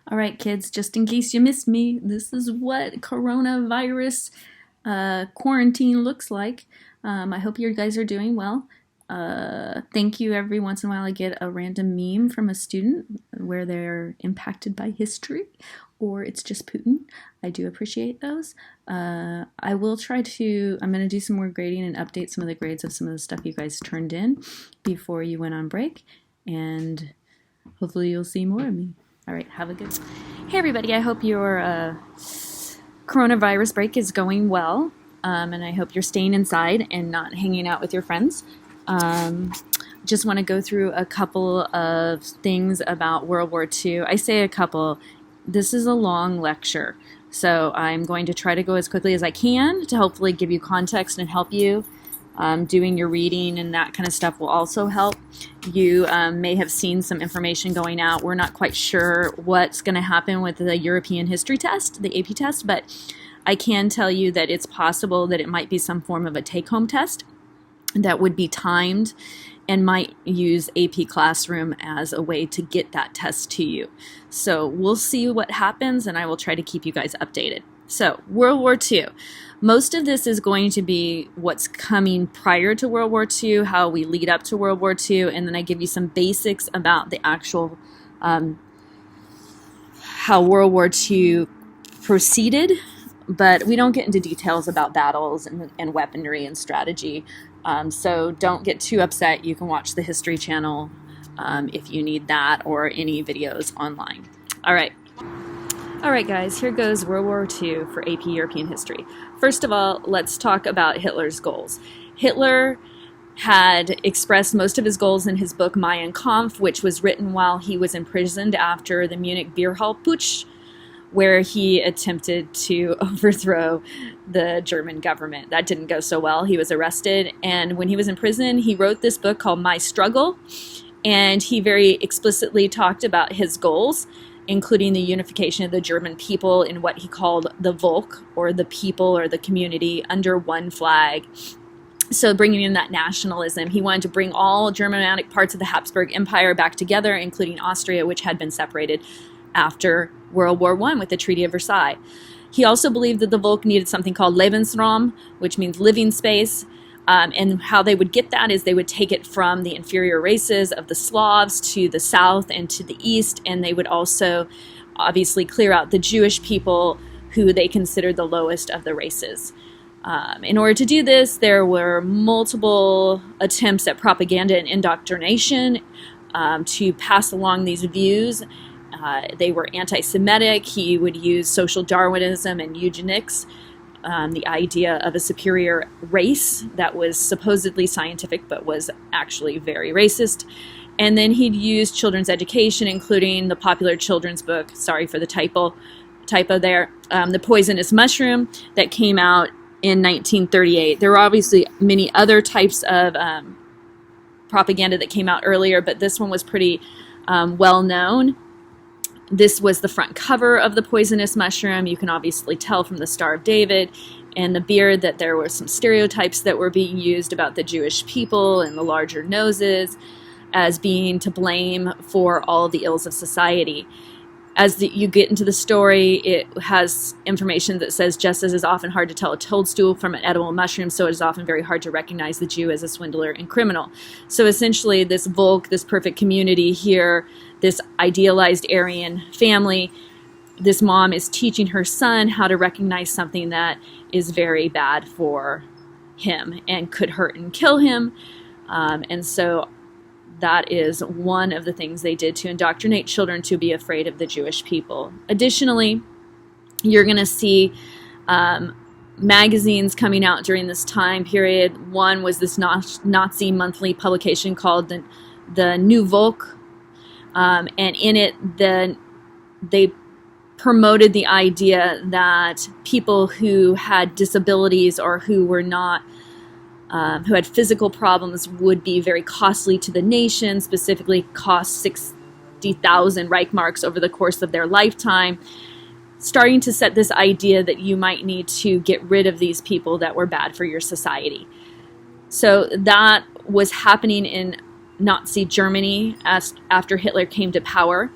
All right, kids, just in case you missed me, this is what coronavirus quarantine looks like. I hope you guys are doing well. Thank you. Every once in a while, I get a random meme from a student where they're impacted by history or it's just Putin. I do appreciate those. I will try to, I'm going to do some more grading and update some of the grades of some of the stuff you guys turned in before you went on break. And hopefully you'll see more of me. All right, have a good one. Hey, everybody. I hope your coronavirus break is going well, and I hope you're staying inside and not hanging out with your friends. Just want to go through a couple of things about World War II. I say a couple. This is a long lecture, so I'm going to try to go as quickly as I can to hopefully give you context and help you. Doing your reading and that kind of stuff will also help. You may have seen some information going out. We're not quite sure what's going to happen with the European history test, the AP test, but I can tell you that it's possible that it might be some form of a take-home test that would be timed and might use AP Classroom as a way to get that test to you. So we'll see what happens, and I will try to keep you guys updated. So, World War II. Most of this is going to be what's coming prior to World War II, how we lead up to World War II, and then I give you some basics about the actual, how World War II proceeded, but we don't get into details about battles and weaponry and strategy. So don't get too upset. You can watch the History Channel if you need that, or any videos online. All right. All right, guys, here goes World War II for AP European history. First of all, let's talk about Hitler's goals. Hitler had expressed most of his goals in his book Mein Kampf, which was written while he was imprisoned after the Munich beer hall putsch, where he attempted to overthrow the German government. That didn't go so well. He was arrested, and when he was in prison, he wrote this book called My Struggle, and he very explicitly talked about his goals, including the unification of the German people in what he called the Volk, or the people or the community, under one flag. So bringing in that nationalism, he wanted to bring all Germanic parts of the Habsburg Empire back together, including Austria, which had been separated after World War I with the Treaty of Versailles. He also believed that the Volk needed something called Lebensraum, which means living space. And how they would get that is they would take it from the inferior races of the Slavs to the south and to the east, and they would also obviously clear out the Jewish people, who they considered the lowest of the races. In order to do this, there were multiple attempts at propaganda and indoctrination to pass along these views. They were anti-Semitic. He would use social Darwinism and eugenics, the idea of a superior race that was supposedly scientific but was actually very racist. And then he'd use children's education, including the popular children's book, sorry for the typo there, The Poisonous Mushroom, that came out in 1938. There were obviously many other types of propaganda that came out earlier, but this one was pretty well known. This was the front cover of The Poisonous Mushroom. You can obviously tell from the Star of David and the beard that there were some stereotypes that were being used about the Jewish people and the larger noses as being to blame for all of the ills of society. As you get into the story, it has information that says, just as it is often hard to tell a toadstool from an edible mushroom, so it is often very hard to recognize the Jew as a swindler and criminal. So essentially, this Volk, this perfect community here, this idealized Aryan family, this mom is teaching her son how to recognize something that is very bad for him and could hurt and kill him. And so that is one of the things they did to indoctrinate children to be afraid of the Jewish people. Additionally, you're going to see magazines coming out during this time period. One was this Nazi monthly publication called the New Volk, and in it they promoted the idea that people who had disabilities or who were not who had physical problems would be very costly to the nation, specifically cost 60,000 Reichmarks over the course of their lifetime, starting to set this idea that you might need to get rid of these people that were bad for your society. So that was happening in Nazi Germany after Hitler came to power.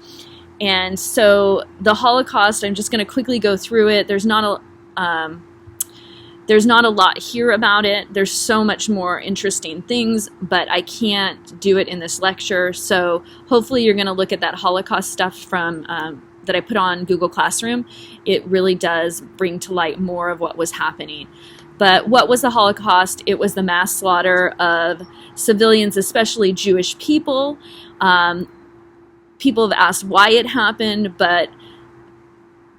And so the Holocaust, I'm just going to quickly go through it. There's not a lot here about it. There's so much more interesting things, but I can't do it in this lecture. So hopefully you're going to look at that Holocaust stuff from that I put on Google Classroom. It really does bring to light more of what was happening. But what was the Holocaust? It was the mass slaughter of civilians, especially Jewish people. People have asked why it happened, but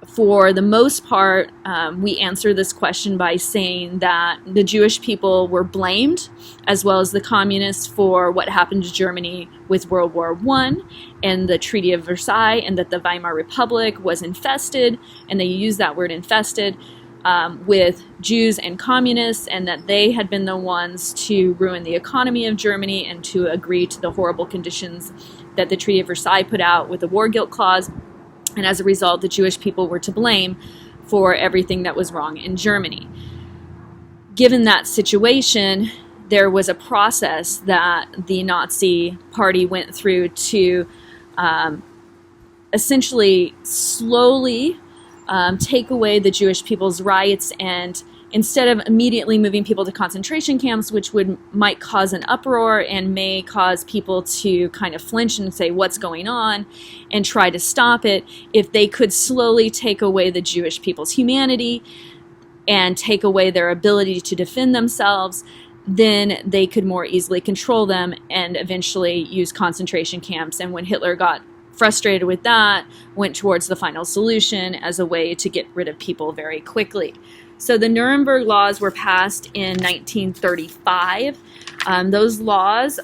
for the most part, we answer this question by saying that the Jewish people were blamed, as well as the communists, for what happened to Germany with World War I and the Treaty of Versailles, and that the Weimar Republic was infested, and they use that word infested, with Jews and communists, and that they had been the ones to ruin the economy of Germany and to agree to the horrible conditions that the Treaty of Versailles put out with the war guilt clause. And as a result, the Jewish people were to blame for everything that was wrong in Germany. Given that situation, there was a process that the Nazi Party went through to essentially slowly take away the Jewish people's rights, and instead of immediately moving people to concentration camps, which might cause an uproar and may cause people to kind of flinch and say, what's going on, and try to stop it, if they could slowly take away the Jewish people's humanity and take away their ability to defend themselves, then they could more easily control them and eventually use concentration camps. And when Hitler got frustrated with that, went towards the final solution as a way to get rid of people very quickly. So the Nuremberg laws were passed in 1935. Those laws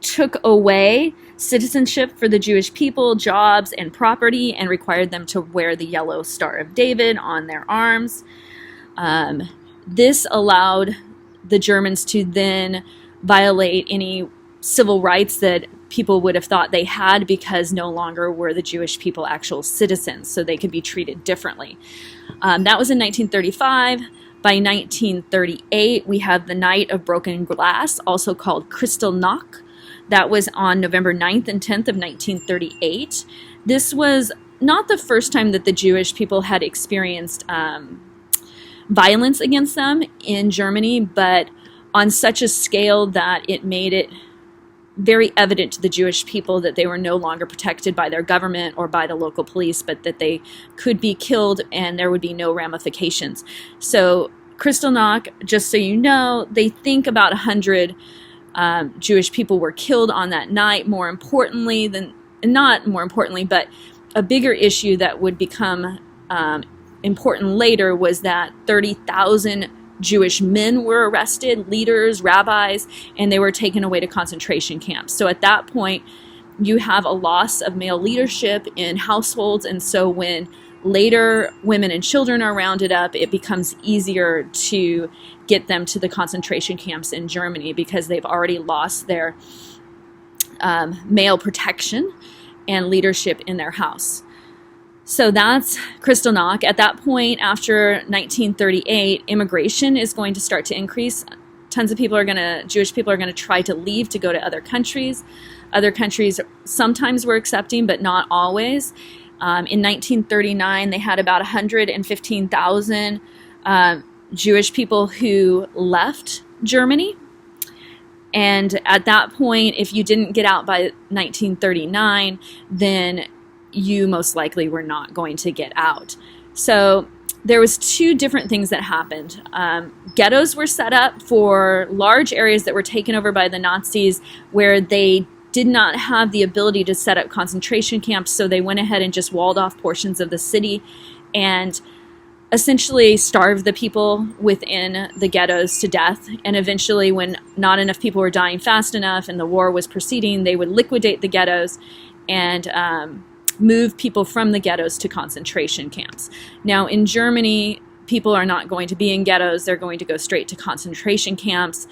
took away citizenship for the Jewish people, jobs, and property, and required them to wear the yellow Star of David on their arms. This allowed the Germans to then violate any civil rights that people would have thought they had, because no longer were the Jewish people actual citizens, so they could be treated differently. That was in 1935. By 1938, we have the Night of Broken Glass, also called Kristallnacht. That was on November 9th and 10th of 1938. This was not the first time that the Jewish people had experienced violence against them in Germany, but on such a scale that it made it very evident to the Jewish people that they were no longer protected by their government or by the local police, but that they could be killed and there would be no ramifications. So Kristallnacht, just so you know, they think about 100 Jewish people were killed on that night. More importantly, but a bigger issue that would become important later was that 30,000 Jewish men were arrested, leaders, rabbis, and they were taken away to concentration camps. So at that point, you have a loss of male leadership in households, and so when later women and children are rounded up, it becomes easier to get them to the concentration camps in Germany because they've already lost their male protection and leadership in their house. So that's Kristallnacht. At that point, after 1938, immigration is going to start to increase. Jewish people are going to try to leave to go to other countries. Other countries sometimes were accepting, but not always. In 1939, they had about 115,000 Jewish people who left Germany. And at that point, if you didn't get out by 1939, then you most likely were not going to get out. So there was two different things that happened. Ghettos were set up for large areas that were taken over by the Nazis where they did not have the ability to set up concentration camps, so they went ahead and just walled off portions of the city and essentially starved the people within the ghettos to death. And eventually, when not enough people were dying fast enough and the war was proceeding, they would liquidate the ghettos and move people from the ghettos to concentration camps. Now, in Germany, people are not going to be in ghettos. They're going to go straight to concentration camps.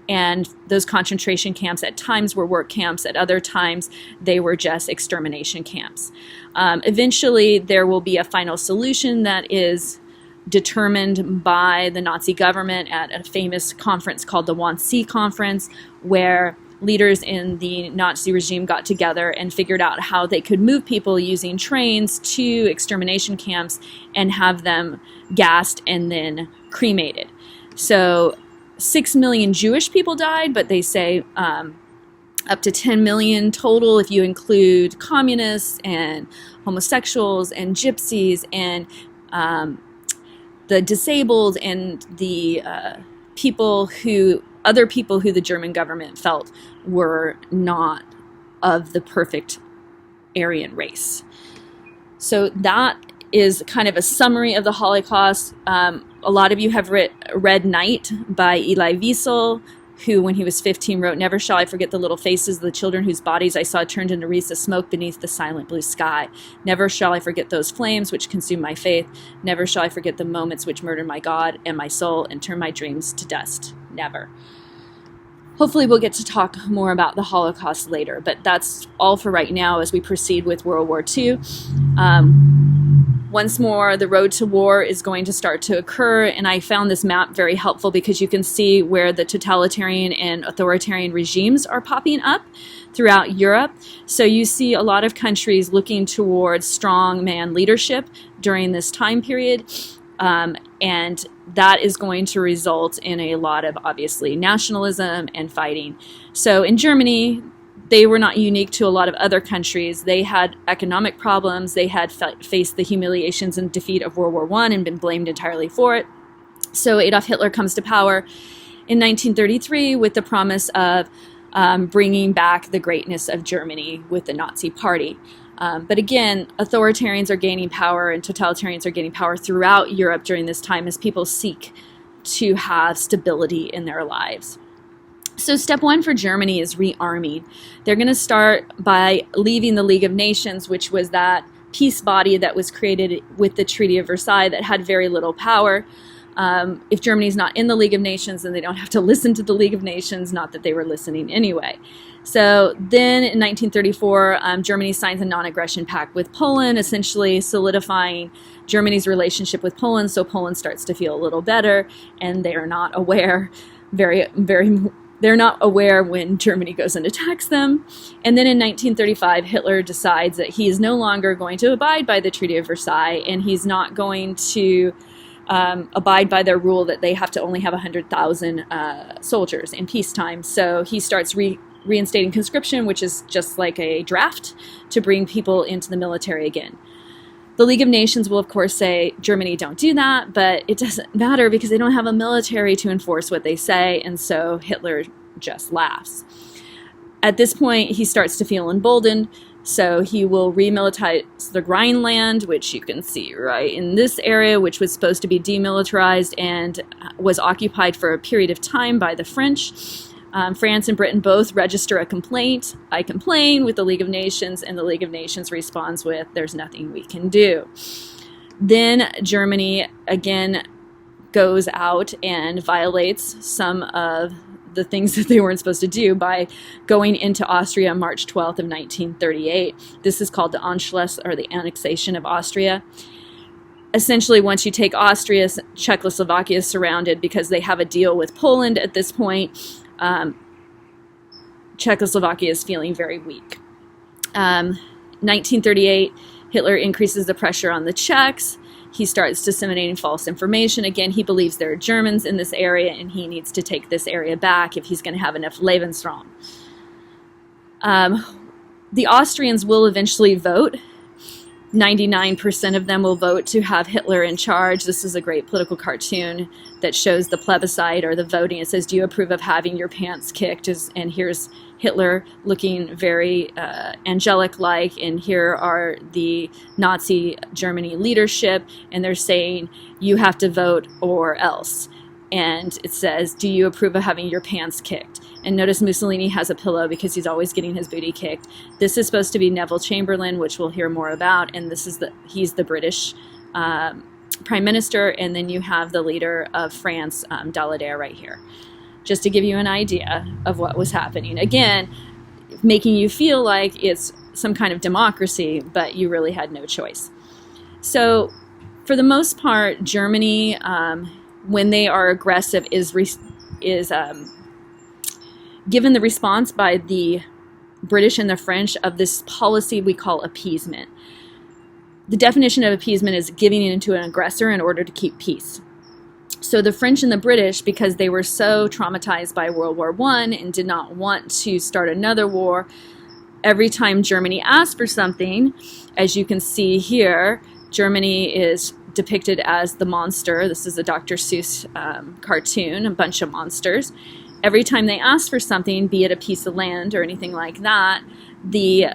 And those concentration camps at times were work camps. At other times, they were just extermination camps. Eventually, there will be a final solution that is determined by the Nazi government at a famous conference called the Wannsee Conference, where leaders in the Nazi regime got together and figured out how they could move people using trains to extermination camps and have them gassed and then cremated. So 6 million Jewish people died, but they say up to 10 million total if you include communists and homosexuals and gypsies and the disabled and the other people who the German government felt were not of the perfect Aryan race. So that is kind of a summary of the Holocaust. A lot of you have read Night by Elie Wiesel, who, when he was 15, wrote, "Never shall I forget the little faces of the children whose bodies I saw turned into wreaths of smoke beneath the silent blue sky. Never shall I forget those flames which consumed my faith. Never shall I forget the moments which murdered my God and my soul and turned my dreams to dust. Never." Hopefully we'll get to talk more about the Holocaust later, but that's all for right now as we proceed with World War II. Once more, the road to war is going to start to occur, and I found this map very helpful because you can see where the totalitarian and authoritarian regimes are popping up throughout Europe. So you see a lot of countries looking towards strong man leadership during this time period, and that is going to result in a lot of, obviously, nationalism and fighting. So in Germany, they were not unique to a lot of other countries. They had economic problems. They had faced the humiliations and defeat of World War I and been blamed entirely for it. So Adolf Hitler comes to power in 1933 with the promise of bringing back the greatness of Germany with the Nazi Party. But again, authoritarians are gaining power and totalitarians are gaining power throughout Europe during this time as people seek to have stability in their lives. So step one for Germany is rearming. They're going to start by leaving the League of Nations, which was that peace body that was created with the Treaty of Versailles that had very little power. If Germany's not in the League of Nations, then they don't have to listen to the League of Nations, not that they were listening anyway. So then in 1934, Germany signs a non-aggression pact with Poland, essentially solidifying Germany's relationship with Poland, so Poland starts to feel a little better, and they are not aware they're not aware when Germany goes and attacks them. And then in 1935, Hitler decides that he is no longer going to abide by the Treaty of Versailles, and he's not going to abide by their rule that they have to only have 100,000 soldiers in peacetime. So he starts reinstating conscription, which is just like a draft to bring people into the military again. The League of Nations will, of course, say, Germany, don't do that, but it doesn't matter because they don't have a military to enforce what they say, and so Hitler just laughs. At this point, he starts to feel emboldened, so he will remilitarize the Rhineland, which you can see right in this area, which was supposed to be demilitarized and was occupied for a period of time by the French. France and Britain both register a complaint. I complain with the League of Nations, and the League of Nations responds with, there's nothing we can do. Then Germany again goes out and violates some of the things that they weren't supposed to do by going into Austria on March 12th of 1938. This is called the Anschluss, or the annexation of Austria. Essentially, once you take Austria, Czechoslovakia is surrounded because they have a deal with Poland at this point. Czechoslovakia is feeling very weak. 1938, Hitler increases the pressure on the Czechs. He starts disseminating false information. Again, he believes there are Germans in this area and he needs to take this area back if he's going to have enough Lebensraum. The Austrians will eventually vote. 99% of them will vote to have Hitler in charge. This is a great political cartoon that shows the plebiscite or the voting. It says, do you approve of having your pants kicked? And here's Hitler looking very angelic-like, and here are the Nazi Germany leadership, and they're saying, you have to vote or else. And it says, do you approve of having your pants kicked? And notice Mussolini has a pillow because he's always getting his booty kicked. This is supposed to be Neville Chamberlain, which we'll hear more about, and he's the British Prime Minister, and then you have the leader of France, Daladier, right here. Just to give you an idea of what was happening. Again, making you feel like it's some kind of democracy, but you really had no choice. So, for the most part, Germany, when they are aggressive, is given the response by the British and the French of this policy we call appeasement. The definition of appeasement is giving in to an aggressor in order to keep peace. So the French and the British, because they were so traumatized by World War I and did not want to start another war, every time Germany asked for something, as you can see here, Germany is depicted as the monster. This is a Dr. Seuss cartoon, a bunch of monsters. Every time they asked for something, be it a piece of land or anything like that, the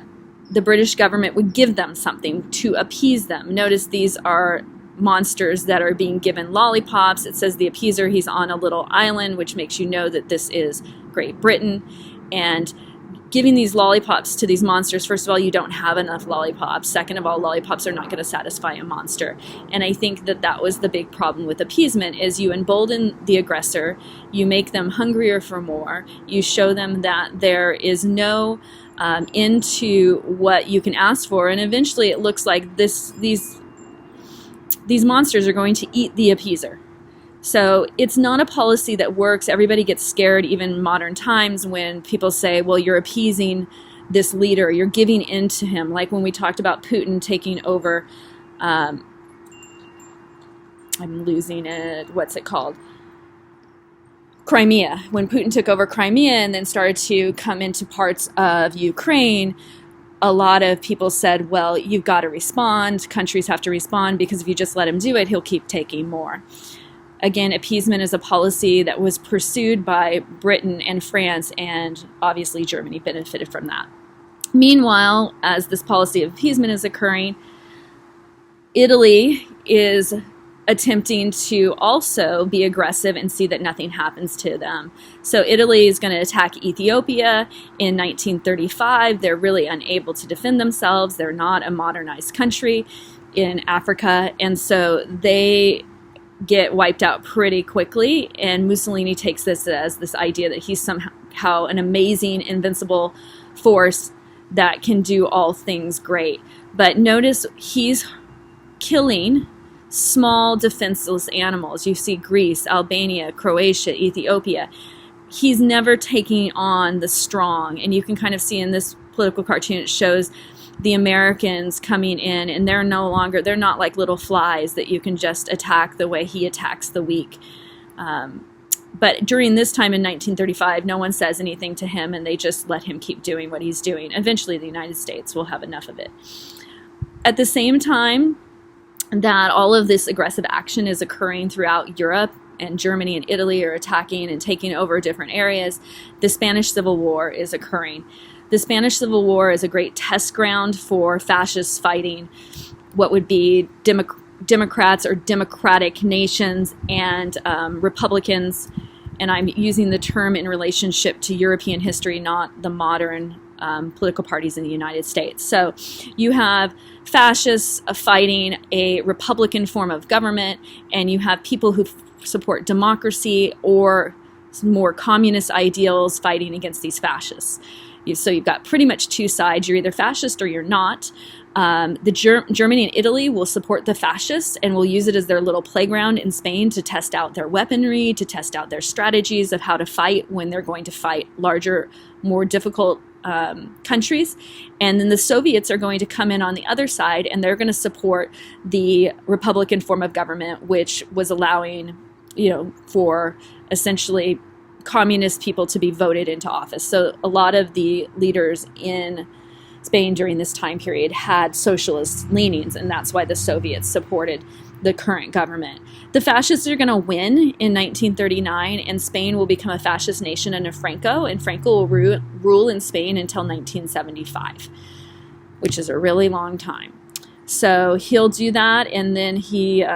British government would give them something to appease them. Notice these are monsters that are being given lollipops. It says the appeaser, he's on a little island, which makes you know that this is Great Britain. And giving these lollipops to these monsters, first of all, you don't have enough lollipops. Second of all, lollipops are not going to satisfy a monster. And I think that that was the big problem with appeasement, is you embolden the aggressor, you make them hungrier for more, you show them that there is no end to what you can ask for, and eventually it looks like these monsters are going to eat the appeaser. So it's not a policy that works. Everybody gets scared, even in modern times, when people say, well, you're appeasing this leader, you're giving in to him. Like when we talked about Putin taking over, I'm losing it, what's it called? Crimea. When Putin took over Crimea and then started to come into parts of Ukraine, a lot of people said, well, you've got to respond. Countries have to respond, because if you just let him do it, he'll keep taking more. Again, appeasement is a policy that was pursued by Britain and France, and obviously Germany benefited from that. Meanwhile, as this policy of appeasement is occurring, Italy is attempting to also be aggressive and see that nothing happens to them. So Italy is going to attack Ethiopia in 1935. They're really unable to defend themselves. They're not a modernized country in Africa, and so they get wiped out pretty quickly, and Mussolini takes this as this idea that he's somehow an amazing, invincible force that can do all things great. But notice he's killing small defenseless animals. You see Greece, Albania, Croatia, Ethiopia. He's never taking on the strong, and you can kind of see in this political cartoon, it shows the Americans coming in, and they're not like little flies that you can just attack the way he attacks the weak. But during this time in 1935, no one says anything to him, and they just let him keep doing what he's doing. Eventually, the United States will have enough of it. At the same time that all of this aggressive action is occurring throughout Europe, and Germany and Italy are attacking and taking over different areas, the Spanish Civil War is occurring. The Spanish Civil War is a great test ground for fascists fighting what would be Democrats or democratic nations and Republicans. And I'm using the term in relationship to European history, not the modern political parties in the United States. So you have fascists fighting a Republican form of government, and you have people who support democracy or more communist ideals fighting against these fascists. So you've got pretty much two sides. You're either fascist or you're not. Germany and Italy will support the fascists and will use it as their little playground in Spain to test out their weaponry, to test out their strategies of how to fight when they're going to fight larger, more difficult countries. And then the Soviets are going to come in on the other side, and they're going to support the Republican form of government, which was allowing, for essentially communist people to be voted into office. So a lot of the leaders in Spain during this time period had socialist leanings, and that's why the Soviets supported the current government. The fascists are going to win in 1939, and Spain will become a fascist nation under Franco, and Franco will rule in Spain until 1975, which is a really long time. So he'll do that, and then he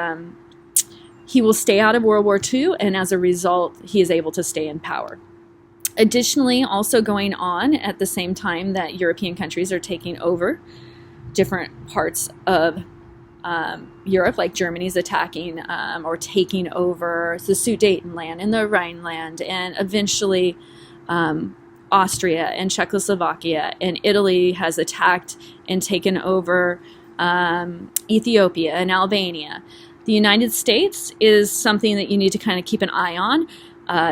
will stay out of World War II, and as a result, he is able to stay in power. Additionally, also going on at the same time that European countries are taking over different parts of Europe, like Germany's attacking or taking over the Sudetenland and the Rhineland, and eventually Austria and Czechoslovakia, and Italy has attacked and taken over Ethiopia and Albania. The United States is something that you need to kind of keep an eye on.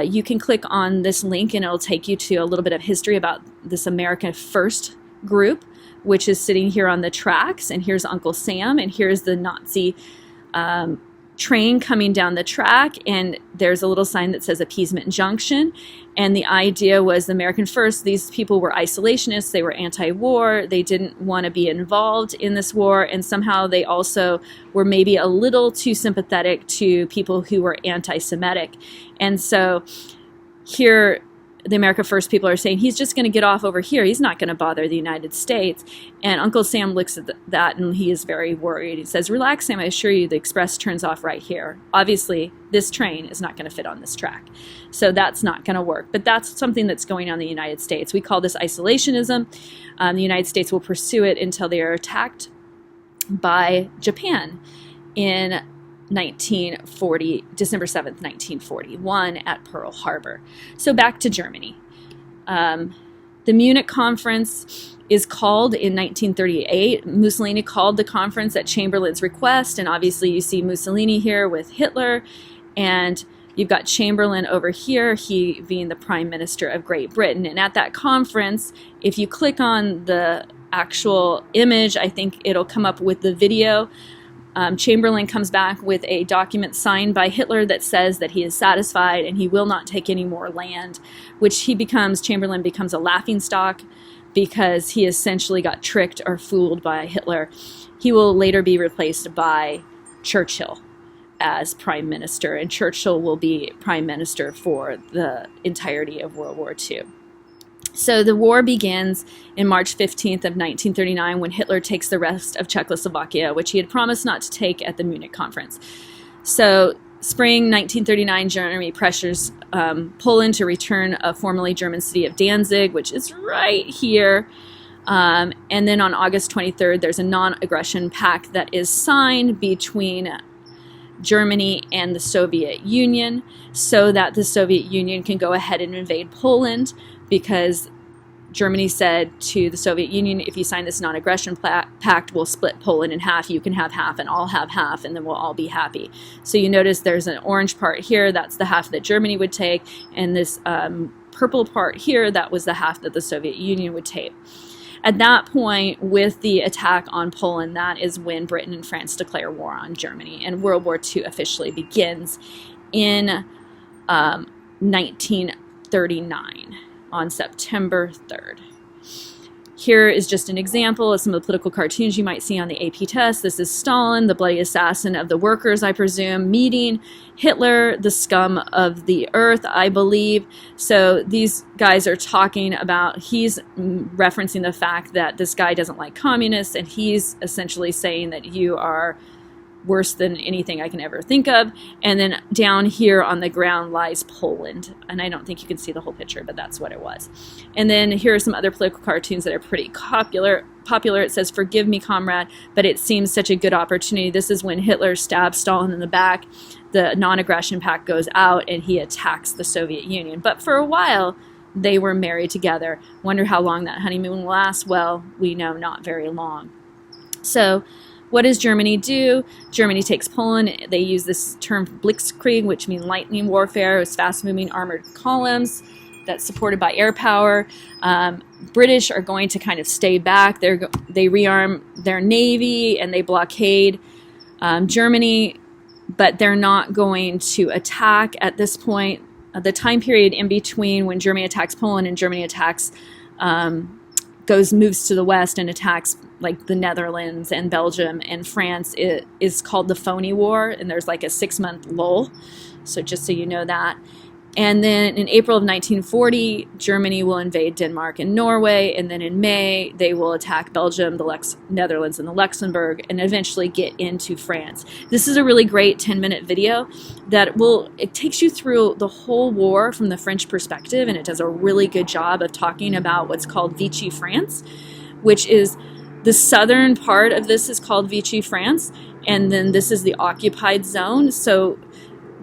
You can click on this link and it'll take you to a little bit of history about this America First group, which is sitting here on the tracks. And here's Uncle Sam, and here's the Nazi train coming down the track, and there's a little sign that says Appeasement Junction. And the idea was the American First, these people were isolationists, they were anti-war, they didn't want to be involved in this war, and somehow they also were maybe a little too sympathetic to people who were anti-Semitic. And so here the America First people are saying, he's just going to get off over here. He's not going to bother the United States. And Uncle Sam looks at that and he is very worried. He says, relax, Sam, I assure you the express turns off right here. Obviously, this train is not going to fit on this track. So that's not going to work. But that's something that's going on in the United States. We call this isolationism. The United States will pursue it until they are attacked by Japan in December 7th, 1941 at Pearl Harbor. So back to Germany. The Munich Conference is called in 1938. Mussolini called the conference at Chamberlain's request, and obviously you see Mussolini here with Hitler, and you've got Chamberlain over here, he being the Prime Minister of Great Britain. And at that conference, if you click on the actual image, I think it'll come up with the video. Chamberlain comes back with a document signed by Hitler that says that he is satisfied and he will not take any more land, which Chamberlain becomes a laughingstock because he essentially got tricked or fooled by Hitler. He will later be replaced by Churchill as Prime Minister, and Churchill will be Prime Minister for the entirety of World War II. So the war begins in March 15th of 1939 when Hitler takes the rest of Czechoslovakia, which he had promised not to take at the Munich Conference. So spring 1939, Germany pressures Poland to return a formerly German city of Danzig, which is right here. And then on August 23rd, there's a non-aggression pact that is signed between Germany and the Soviet Union so that the Soviet Union can go ahead and invade Poland, because Germany said to the Soviet Union, if you sign this non-aggression pact, we'll split Poland in half. You can have half and I'll have half, and then we'll all be happy. So you notice there's an orange part here. That's the half that Germany would take. And this purple part here, that was the half that the Soviet Union would take. At that point, with the attack on Poland, that is when Britain and France declare war on Germany, and World War II officially begins in 1939 on September 3rd. Here is just an example of some of the political cartoons you might see on the AP test. This is Stalin, the bloody assassin of the workers, I presume, meeting Hitler, the scum of the earth, I believe. So these guys are talking about, he's referencing the fact that this guy doesn't like communists, and he's essentially saying that you are worse than anything I can ever think of. And then down here on the ground lies Poland. And I don't think you can see the whole picture, but that's what it was. And then here are some other political cartoons that are pretty popular. It says, forgive me, comrade, but it seems such a good opportunity. This is when Hitler stabs Stalin in the back. The non-aggression pact goes out and he attacks the Soviet Union. But for a while, they were married together. Wonder how long that honeymoon will last? Well, we know not very long. So what does Germany do? Germany takes Poland. They use this term blitzkrieg, which means lightning warfare. It's fast-moving armored columns that's supported by air power. British are going to kind of stay back. They rearm their navy and they blockade Germany, but they're not going to attack at this point. The time period in between when Germany attacks Poland and Germany attacks moves to the west and attacks like the Netherlands and Belgium and France, it is called the Phony War, and there's like a 6-month lull. So just so you know that. And then in April of 1940, Germany will invade Denmark and Norway, and then in May, they will attack Belgium, the Netherlands, and the Luxembourg, and eventually get into France. This is a really great 10-minute video that it takes you through the whole war from the French perspective, and it does a really good job of talking about what's called Vichy France, which is the southern part of this is called Vichy France, and then this is the occupied zone. So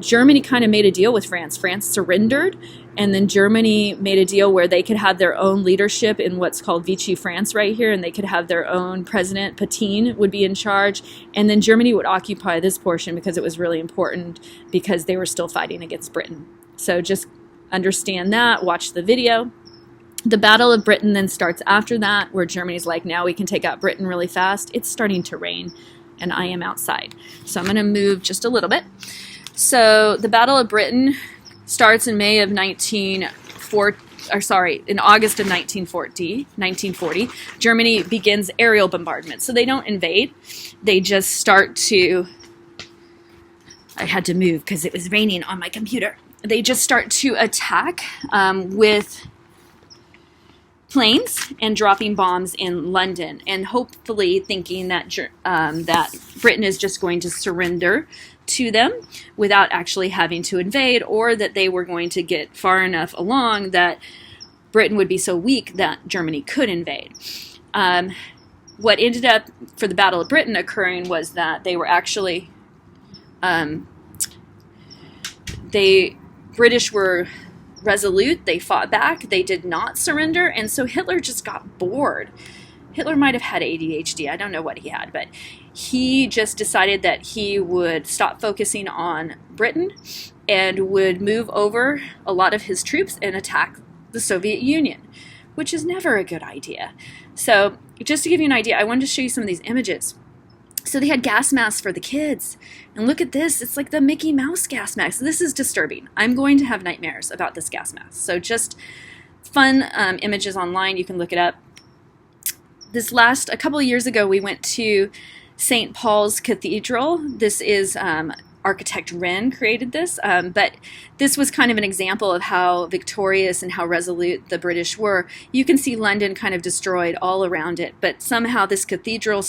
Germany kind of made a deal with France. France surrendered, and then Germany made a deal where they could have their own leadership in what's called Vichy France right here, and they could have their own president. Pétain would be in charge, and then Germany would occupy this portion because it was really important because they were still fighting against Britain. So just understand that, watch the video. The Battle of Britain then starts after that, where Germany's like, now we can take out Britain really fast. It's starting to rain, and I am outside. So I'm going to move just a little bit. So the Battle of Britain starts in May of 1940, in August of 1940. Germany begins aerial bombardment. So they don't invade. They just start to, I had to move because it was raining on my computer. They just start to attack with planes and dropping bombs in London, and hopefully thinking that that Britain is just going to surrender to them without actually having to invade, or that they were going to get far enough along that Britain would be so weak that Germany could invade. What ended up for the Battle of Britain occurring was that they were actually British were resolute. They fought back. They did not surrender, and so Hitler just got bored. Hitler might have had ADHD. I don't know what he had, but he just decided that he would stop focusing on Britain and would move over a lot of his troops and attack the Soviet Union, which is never a good idea. So just to give you an idea, I wanted to show you some of these images. So they had gas masks for the kids. And look at this. It's like the Mickey Mouse gas mask. This is disturbing. I'm going to have nightmares about this gas mask. So just fun images online. You can look it up. A couple of years ago, we went to St. Paul's Cathedral. This is architect Wren created this, but this was kind of an example of how victorious and how resolute the British were. You can see London kind of destroyed all around it, but somehow this cathedral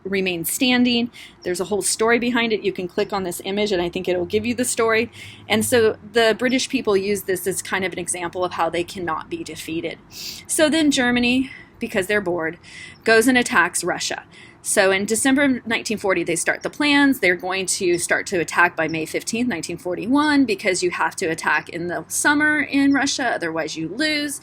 remained standing. There's a whole story behind it. You can click on this image and I think it'll give you the story. And so the British people use this as kind of an example of how they cannot be defeated. So then Germany, because they're bored, goes and attacks Russia. So in December of 1940, they start the plans. They're going to start to attack by May 15th, 1941, because you have to attack in the summer in Russia, otherwise you lose.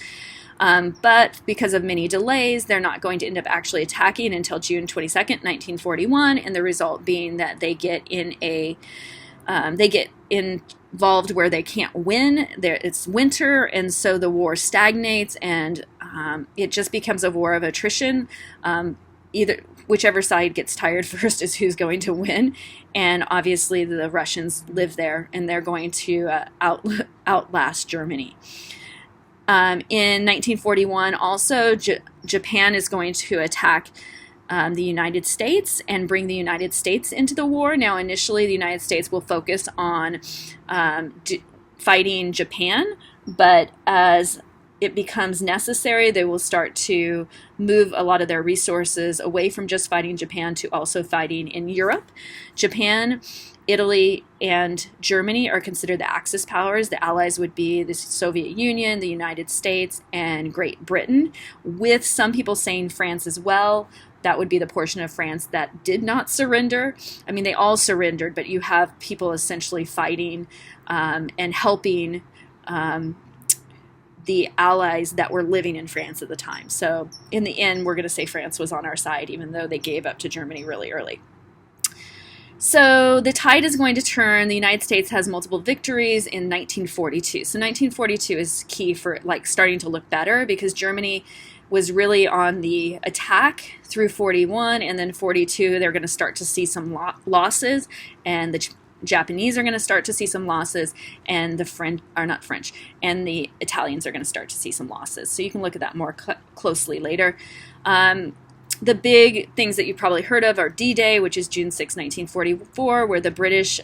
But because of many delays, they're not going to end up actually attacking until June 22nd, 1941, and the result being that they get involved where they can't win. It's winter, and so the war stagnates, and it just becomes a war of attrition. Whichever side gets tired first is who's going to win, and obviously the Russians live there, and they're going to outlast Germany. In 1941, also, Japan is going to attack the United States and bring the United States into the war. Now, initially, the United States will focus on fighting Japan, but as it becomes necessary, they will start to move a lot of their resources away from just fighting Japan to also fighting in Europe. Japan, Italy, and Germany are considered the Axis powers. The allies would be the Soviet Union, the United States, and Great Britain, with some people saying France as well. That would be the portion of France that did not surrender. I mean, they all surrendered, but you have people essentially fighting and helping the allies that were living in France at the time. So in the end, we're going to say France was on our side, even though they gave up to Germany really early. So the tide is going to turn. The United States has multiple victories in 1942. So 1942 is key for starting to look better, because Germany was really on the attack through 41, and then 42 they're going to start to see some losses, and the Japanese are going to start to see some losses, and and the Italians are going to start to see some losses. So you can look at that more closely later. The big things that you've probably heard of are D-Day, which is June 6, 1944, where the British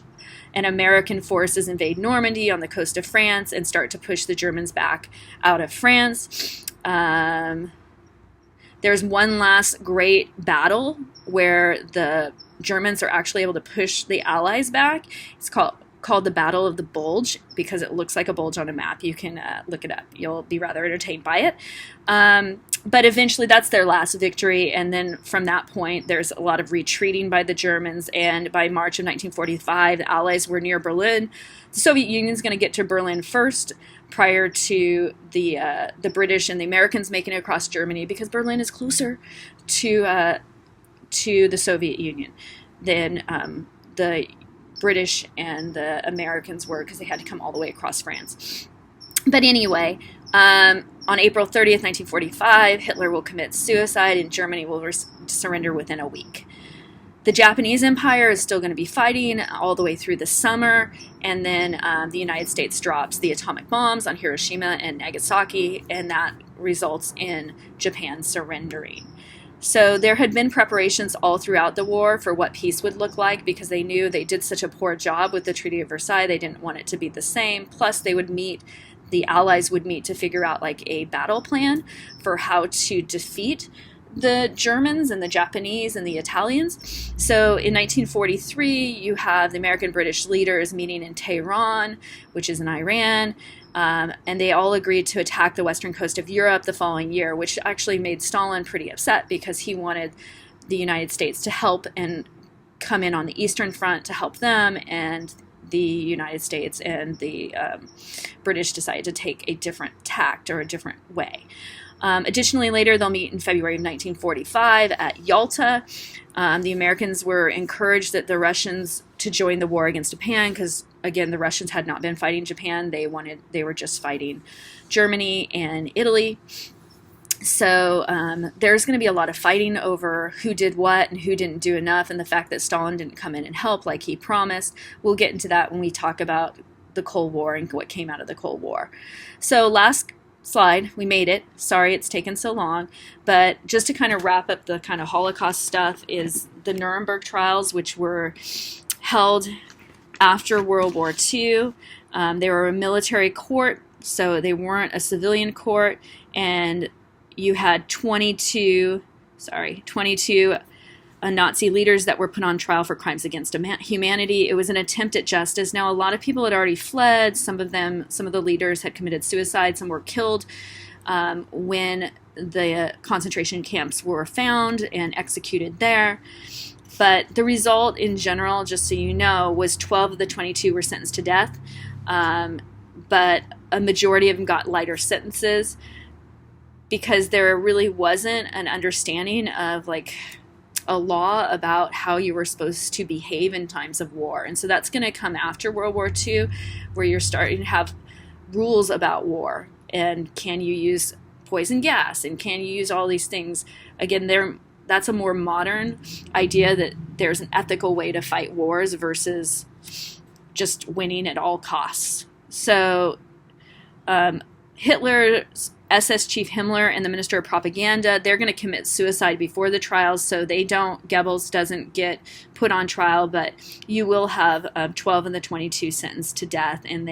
and American forces invade Normandy on the coast of France and start to push the Germans back out of France. There's one last great battle where the Germans are actually able to push the Allies back. It's called the Battle of the Bulge, because it looks like a bulge on a map. You can look it up. You'll be rather entertained by it. But eventually that's their last victory, and then from that point there's a lot of retreating by the Germans, and by March of 1945 the Allies were near Berlin. The Soviet Union's going to get to Berlin first, prior to the British and the Americans making it across Germany, because Berlin is closer to the Soviet Union than the British and the Americans were, because they had to come all the way across France. But anyway, on April 30th, 1945, Hitler will commit suicide and Germany will surrender within a week. The Japanese Empire is still going to be fighting all the way through the summer, and then the United States drops the atomic bombs on Hiroshima and Nagasaki, and that results in Japan surrendering. So there had been preparations all throughout the war for what peace would look like, because they knew they did such a poor job with the Treaty of Versailles. They didn't want it to be the same. Plus, the Allies would meet to figure out like a battle plan for how to defeat the Germans and the Japanese and the Italians. So in 1943, you have the American-British leaders meeting in Tehran, which is in Iran, and they all agreed to attack the western coast of Europe the following year, which actually made Stalin pretty upset because he wanted the United States to help and come in on the Eastern Front to help them, and the United States and the British decided to take a different tact or a different way. Additionally, later they'll meet in February of 1945 at Yalta. The Americans were encouraged that the Russians to join the war against Japan because, again, the Russians had not been fighting Japan. They were just fighting Germany and Italy. So there's going to be a lot of fighting over who did what and who didn't do enough, and the fact that Stalin didn't come in and help like he promised. We'll get into that when we talk about the Cold War and what came out of the Cold War. So last slide, we made it. Sorry it's taken so long, but just to kind of wrap up the kind of Holocaust stuff is the Nuremberg trials, which were held after World War II. They were a military court, so they weren't a civilian court, and you had 22 Nazi leaders that were put on trial for crimes against humanity. It was an attempt at justice. Now, a lot of people had already fled. Some of the leaders had committed suicide. Some were killed when the concentration camps were found and executed there. But the result in general, just so you know, was 12 of the 22 were sentenced to death. But a majority of them got lighter sentences because there really wasn't an understanding of like a law about how you were supposed to behave in times of war. And so that's going to come after World War II, where you're starting to have rules about war. And can you use poison gas? And can you use all these things? Again, that's a more modern idea that there's an ethical way to fight wars versus just winning at all costs. So Hitler's SS Chief Himmler and the Minister of Propaganda, they're going to commit suicide before the trials, so Goebbels doesn't get put on trial, but you will have 12 of the 22 sentenced to death, and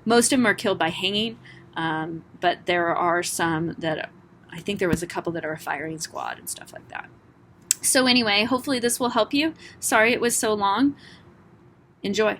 most of them are killed by hanging, but there are some that, I think there was a couple that are a firing squad and stuff like that. So anyway, hopefully this will help you. Sorry it was so long. Enjoy.